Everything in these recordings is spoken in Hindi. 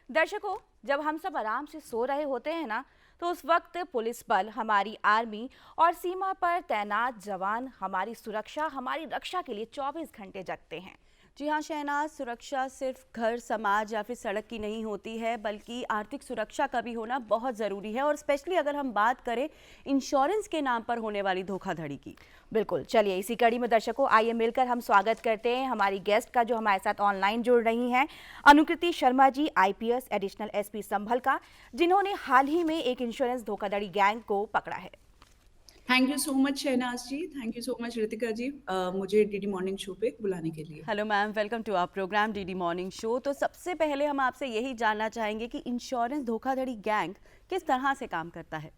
दर्शकों, जब हम सब आराम से सो रहे होते हैं ना, तो उस वक्त पुलिस बल, हमारी आर्मी और सीमा पर तैनात जवान हमारी सुरक्षा, हमारी रक्षा के लिए 24 घंटे जगते हैं। जी हाँ शहनाज, सुरक्षा सिर्फ घर, समाज या फिर सड़क की नहीं होती है, बल्कि आर्थिक सुरक्षा का भी होना बहुत ज़रूरी है। और स्पेशली अगर हम बात करें इंश्योरेंस के नाम पर होने वाली धोखाधड़ी की। बिल्कुल, चलिए इसी कड़ी में दर्शकों आइए मिलकर हम स्वागत करते हैं हमारी गेस्ट का, जो हमारे साथ ऑनलाइन जुड़ रही हैं, अनुकृति Sharma ji, IPS additional SP संभल का, जिन्होंने हाल ही में एक इंश्योरेंस धोखाधड़ी गैंग को पकड़ा है। Thank you so much Shahnaz ji. Thank you so much Ritika ji, मुझे डीडी मॉर्निंग शो पे बुलाने के लिए। Hello ma'am, welcome to our programme DD morning show. तो सबसे पहले हम आपसे यही जानना चाहेंगे कि इंश्योरेंस धोखाधड़ी गैंग किस तरह से काम करता है।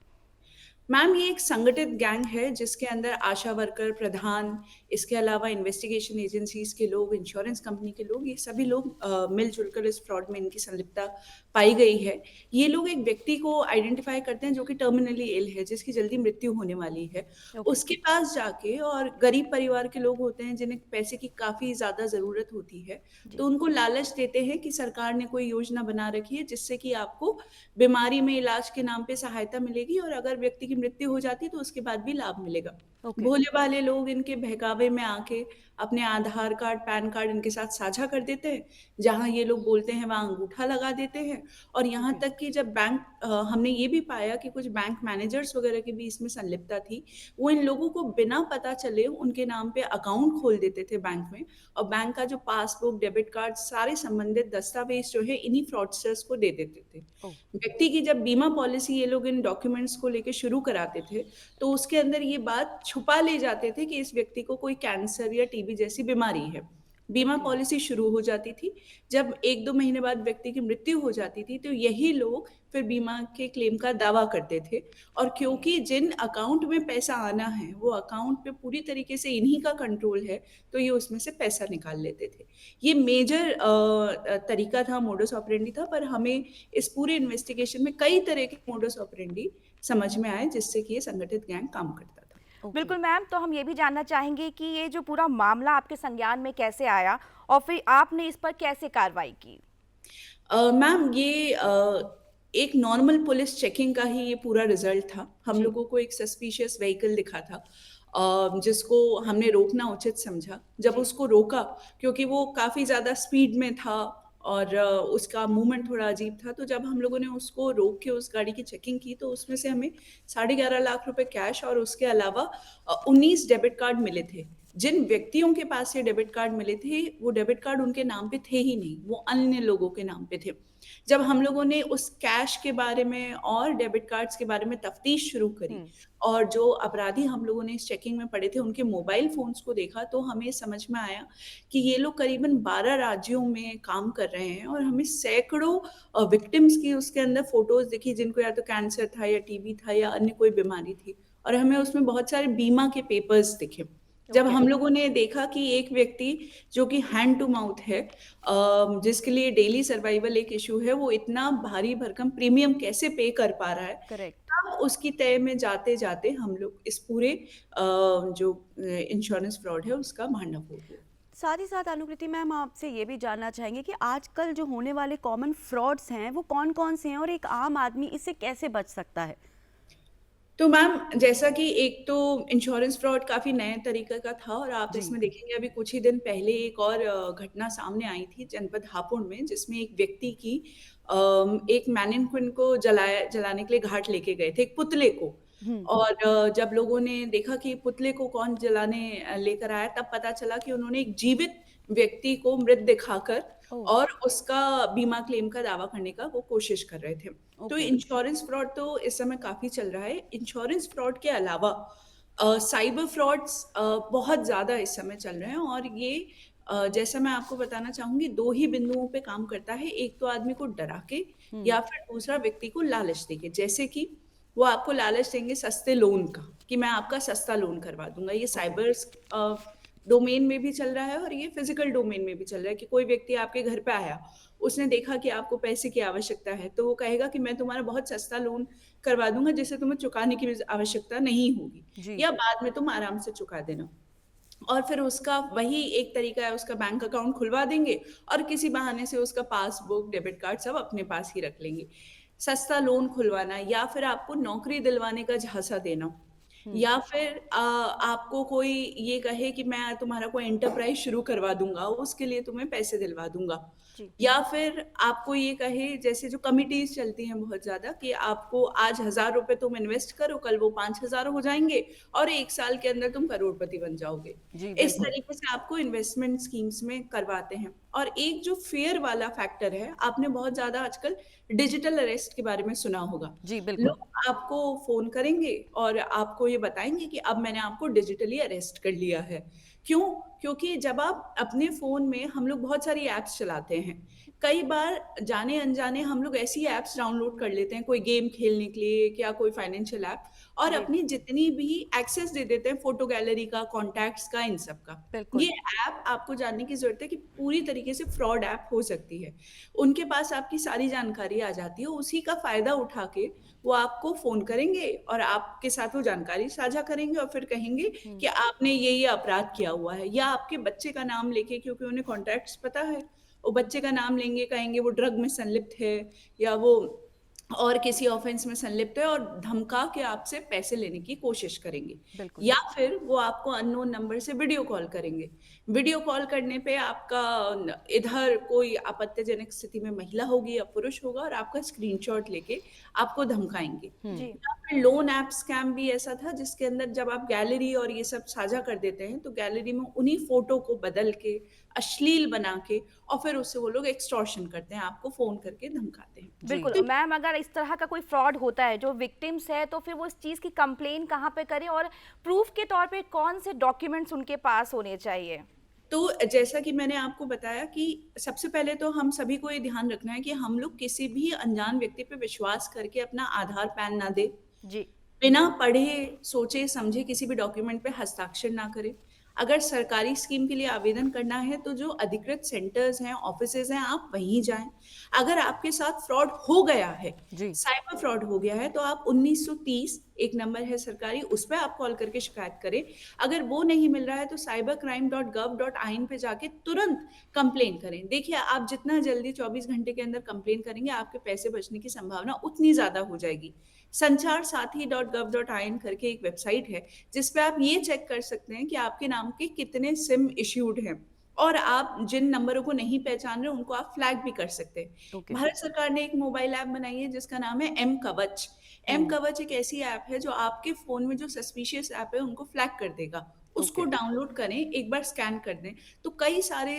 मैम, ये एक संगठित गैंग है जिसके अंदर आशा वर्कर, प्रधान, इसके अलावा इन्वेस्टिगेशन एजेंसीज के लोग, इंश्योरेंस कंपनी के लोग, ये सभी लोग मिलजुल कर इस फ्रॉड में इनकी संलिप्तता पाई गई है। ये लोग एक व्यक्ति को आइडेंटिफाई करते हैं जो कि टर्मिनली इल है, जिसकी जल्दी मृत्यु होने वाली है। ओके। उसके पास जाके, और गरीब परिवार के लोग होते हैं जिन्हें पैसे की काफ़ी ज़्यादा ज़रूरत होती है, जी। तो उनको लालच देते हैं कि सरकार ने कोई योजना बना रखी है जिससे कि आपको बीमारी में इलाज के नाम पे सहायता मिलेगी, और अगर व्यक्ति की मृत्यु हो जाती है तो उसके बाद भी लाभ मिलेगा। ओके। भोले-भाले लोग इनके बहकावे में आके अपने आधार कार्ड, पैन कार्ड इनके साथ साझा कर देते हैं। जहाँ ये लोग बोलते हैं वहाँ अंगूठा लगा देते हैं, और यहाँ ओके। तक कि जब हमने ये भी पाया कि कुछ बैंक मैनेजर्स वगैरह की भी इसमें संलिप्तता थी। वो इन लोगों को बिना पता चले उनके नाम पे अकाउंट खोल देते थे बैंक में, और बैंक का जो पासबुक, डेबिट कार्ड, सारे संबंधित दस्तावेज जो है इन्हीं फ्रॉडस्टर्स को दे देते थे। ओ। व्यक्ति की जब बीमा पॉलिसी ये लोग इन डॉक्यूमेंट्स को लेके शुरू कराते थे, तो उसके अंदर ये बात छुपा ले जाते थे कि इस व्यक्ति को कोई कैंसर या टीबी जैसी बीमारी है। बीमा ओके। पॉलिसी शुरू हो जाती थी। जब 1-2 महीने बाद व्यक्ति की मृत्यु हो जाती थी, तो यही लोग फिर बीमा के क्लेम का दावा करते थे, और क्योंकि जिन अकाउंट में पैसा आना है, वो अकाउंट पे पूरी तरीके से इन्हीं का कंट्रोल है, तो ये उसमें से पैसा निकाल लेते थे। ये मेजर तरीका था, मोडस ऑपरेंडी था, पर हमें इस पूरे इन्वेस्टिगेशन में कई तरह के मोडस ऑपरेंडी समझ में आए, जिससे कि ये संगठित गैंग काम करता था। ओके। बिल्कुल मैम, तो हम ये भी जानना चाहेंगे कि ये जो पूरा मामला आपके संज्ञान में कैसे आया और फिर आपने इस पर कैसे कार्रवाई की। मैम, ये एक नॉर्मल पुलिस चेकिंग का ही ये पूरा रिजल्ट था। हम जी। लोगों को एक सस्पिशियस व्हीकल दिखा था, जिसको हमने रोकना उचित समझा। जब जी। उसको रोका, क्योंकि वो काफ़ी ज़्यादा स्पीड में था और उसका मूवमेंट थोड़ा अजीब था, तो जब हम लोगों ने उसको रोक के उस गाड़ी की चेकिंग की, तो उसमें से हमें 11.5 लाख रुपए कैश और उसके अलावा 19 डेबिट कार्ड मिले थे। जिन व्यक्तियों के पास ये डेबिट कार्ड मिले थे, वो डेबिट कार्ड उनके नाम पे थे ही नहीं, वो अन्य लोगों के नाम पे थे। जब हम लोगों ने उस कैश के बारे में और डेबिट कार्ड्स के बारे में तफ्तीश शुरू करी, हम्म। और जो अपराधी हम लोगों ने इस चेकिंग में पड़े थे, उनके मोबाइल फ़ोन्स को देखा, तो हमें समझ में आया कि ये लोग करीबन 12 राज्यों में काम कर रहे हैं, और हमें सैकड़ों विक्टिम्स की उसके अंदर फ़ोटोज़ दिखी, जिनको या तो कैंसर था या टीबी था या अन्य कोई बीमारी थी, और हमें उसमें बहुत सारे बीमा के पेपर्स दिखे। जब ओके। हम लोगों ने देखा कि एक व्यक्ति जो कि हैंड टू माउथ है, जिसके लिए डेली सर्वाइवल एक इश्यू है, वो इतना भारी भरकम प्रीमियम कैसे पे कर पा रहा है, करेक्ट। तब उसकी तय में जाते-जाते हम लोग इस पूरे जो इंश्योरेंस फ्रॉड है उसका भंडाफोड़ हुआ। साथ ही साथ अनुकृति मैम, आपसे ये भी जानना चाहेंगे कि आजकल जो होने वाले कॉमन फ्रॉड्स हैं वो कौन कौन से हैं और एक आम आदमी इससे कैसे बच सकता है। तो मैम, जैसा कि एक तो इंश्योरेंस फ्रॉड काफ़ी नए तरीके का था, और आप जी। इसमें देखेंगे अभी कुछ ही दिन पहले एक और घटना सामने आई थी जनपद हापुड़ में, जिसमें एक व्यक्ति की एक मैनिक्विन को जलाने के लिए घाट लेके गए थे, एक पुतले को। हम्म। और जब लोगों ने देखा कि पुतले को कौन जलाने लेकर आया, तब पता चला कि उन्होंने एक जीवित व्यक्ति को मृत दिखाकर ओ। और उसका बीमा क्लेम का दावा करने का वो कोशिश कर रहे थे। तो ओके। इंश्योरेंस फ्रॉड तो इस समय काफ़ी चल रहा है। इंश्योरेंस फ्रॉड के अलावा साइबर फ्रॉड्स बहुत ज़्यादा इस समय चल रहे हैं, और ये जैसा मैं आपको बताना चाहूँगी, 2 ही बिंदुओं पे काम करता है। एक तो आदमी को डरा के, हम्म। या फिर दूसरा व्यक्ति को लालच देके। जैसे कि वो आपको लालच देंगे सस्ते लोन का, कि मैं आपका सस्ता लोन करवा दूँगा। ये ओके। डोमेन में भी चल रहा है, और ये फिज़िकल डोमेन में भी चल रहा है कि कोई व्यक्ति आपके घर पे आया, उसने देखा कि आपको पैसे की आवश्यकता है, तो वो कहेगा कि मैं तुम्हारा बहुत सस्ता लोन करवा दूँगा, जिससे तुम्हें चुकाने की भी आवश्यकता नहीं होगी, जी। या बाद में तुम आराम से चुका देना। और फिर उसका वही एक तरीका है, उसका बैंक अकाउंट खुलवा देंगे और किसी बहाने से उसका पासबुक, डेबिट कार्ड सब अपने पास ही रख लेंगे। सस्ता लोन खुलवाना या फिर आपको नौकरी दिलवाने का झांसा देना, या फिर आपको कोई ये कहे कि मैं तुम्हारा कोई एंटरप्राइज़ शुरू करवा दूँगा, उसके लिए तुम्हें पैसे दिलवा दूँगा। जी। या फिर आपको ये कहे, जैसे जो कमिटीज़ चलती हैं बहुत ज़्यादा, कि आपको आज ₹1000 तुम इन्वेस्ट करो, कल वो 5000 हो जाएँगे और 1 साल के अंदर तुम करोड़पति बन जाओगे। जी, इस बिल्कुल। तरीके से आपको इन्वेस्टमेंट स्कीम्स में करवाते हैं। और एक जो फ़ियर वाला फैक्टर है, आपने बहुत ज़्यादा आजकल डिजिटल अरेस्ट के बारे में सुना होगा। जी, बिल्कुल। लोग आपको फ़ोन करेंगे और आपको ये बताएँगे कि अब मैंने आपको डिजिटली अरेस्ट कर लिया है। क्यों? क्योंकि जब आप अपने फ़ोन में, हम लोग बहुत सारी ऐप्स चलाते हैं। कई बार जाने-अनजाने हम लोग ऐसी ऐप्स डाउनलोड कर लेते हैं, कोई गेम खेलने के लिए या कोई फाइनेंशियल ऐप, और जी, अपनी जितनी भी एक्सेस दे देते हैं फ़ोटो गैलरी का, कॉन्टैक्ट्स का, इन सब का। ये बिल्कुल। ऐप आपको जानने की ज़रूरत है कि पूरी तरीके से फ्रॉड ऐप हो सकती है। उनके पास आपकी सारी जानकारी आ जाती है, उसी का फ़ायदा उठा के वो आपको फ़ोन करेंगे और आपके साथ वो जानकारी साझा करेंगे और फिर कहेंगे कि आपने ये अपराध किया हुआ है, या आपके बच्चे का नाम लेके, क्योंकि उन्हें कॉन्टैक्ट्स पता है, वो बच्चे का नाम लेंगे, कहेंगे वो ड्रग में संलिप्त है या वो और किसी ऑफ़ेंस में संलिप्त है, और धमका के आपसे पैसे लेने की कोशिश करेंगे। बिल्कुल। या फिर वो आपको अननोन नंबर से वीडियो कॉल करेंगे। वीडियो कॉल करने पे आपका इधर कोई आपत्तिजनक स्थिति में महिला होगी या पुरुष होगा और आपका स्क्रीनशॉट लेके आपको धमकाएँगे। जी, या फिर लोन ऐप स्कैम भी ऐसा था, जिसके अंदर जब आप गैलरी और ये सब साझा कर देते हैं, तो गैलरी में उन्हीं फ़ोटो को बदल के, अश्लील बना के, और फिर उससे वो लोग एक्सटॉर्शन करते हैं, आपको फ़ोन करके धमकाते हैं। जी। बिल्कुल। तो मैम, अगर इस तरह का कोई फ्रॉड होता है, जो विक्टिम्स है, तो फिर वो इस चीज़ की कंप्लेन कहाँ पे करें और प्रूफ के तौर पे कौन से डॉक्यूमेंट्स उनके पास होने चाहिए? तो जैसा कि मैंने आपको बताया कि सबसे पहले तो हम सभी को ये ध्यान रखना है कि हम लोग किसी भी अनजान व्यक्ति पे विश्वास करके अपना आधार, पैन ना दें। जी, बिना पढ़े, सोचे-समझे किसी भी डॉक्यूमेंट पे हस्ताक्षर ना करें। अगर सरकारी स्कीम के लिए आवेदन करना है, तो जो अधिकृत सेंटर्स हैं, ऑफ़िसेज़ हैं, आप वहीं जाएँ। अगर आपके साथ फ्रॉड हो गया है, जी। साइबर फ्रॉड हो गया है, तो आप 1930 एक नंबर है सरकारी, उस पे आप कॉल करके शिकायत करें। अगर वो नहीं मिल रहा है, तो cybercrime.gov.in पे जाके तुरंत कंप्लेन करें। देखिए, आप जितना जल्दी 24 घंटे के अंदर कंप्लेन करेंगे, आपके पैसे बचने की संभावना उतनी ज़्यादा हो जाएगी। संचारसाथी.gov.in करके एक वेबसाइट है, जिस पे आप ये चेक कर सकते हैं कि आपके नाम के कितने सिम इश्यूड हैं, और आप जिन नंबरों को नहीं पहचान रहे, उनको आप फ्लैग भी कर सकते हैं। ओके। भारत सरकार ने एक मोबाइल ऐप बनाई है, जिसका नाम है एम कवच। एम कवच एक ऐसी ऐप है, जो आपके फ़ोन में जो सस्पिशियस ऐप है, उनको फ्लैग कर देगा। उसको ओके। डाउनलोड करें, एक बार स्कैन कर दें। तो कई सारे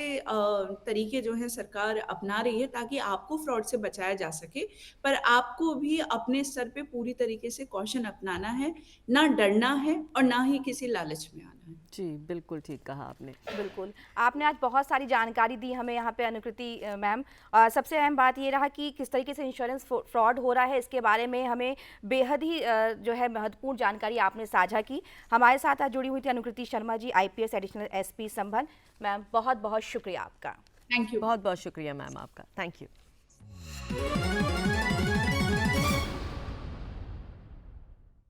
तरीके जो हैं सरकार अपना रही है, ताकि आपको फ्रॉड से बचाया जा सके। पर आपको भी अपने स्तर पे पूरी तरीके से कॉशन अपनाना है, ना डरना है और ना ही किसी लालच में आना है। जी, बिल्कुल ठीक कहा आपने। बिल्कुल। आपने आज बहुत सारी जानकारी दी हमें यहाँ पे अनुकृति मैम। सबसे अहम बात ये रहा कि किस तरीके से इंश्योरेंस फ्रॉड हो रहा है, इसके बारे में हमें बेहद ही जो है महत्वपूर्ण जानकारी आपने साझा की। हमारे साथ आज जुड़ी हुई थी अनुकृति Sharma ji, IPS additional SP संभल। मैम, बहुत-बहुत शुक्रिया आपका। Thank you. बहुत-बहुत शुक्रिया मैम आपका। Thank you.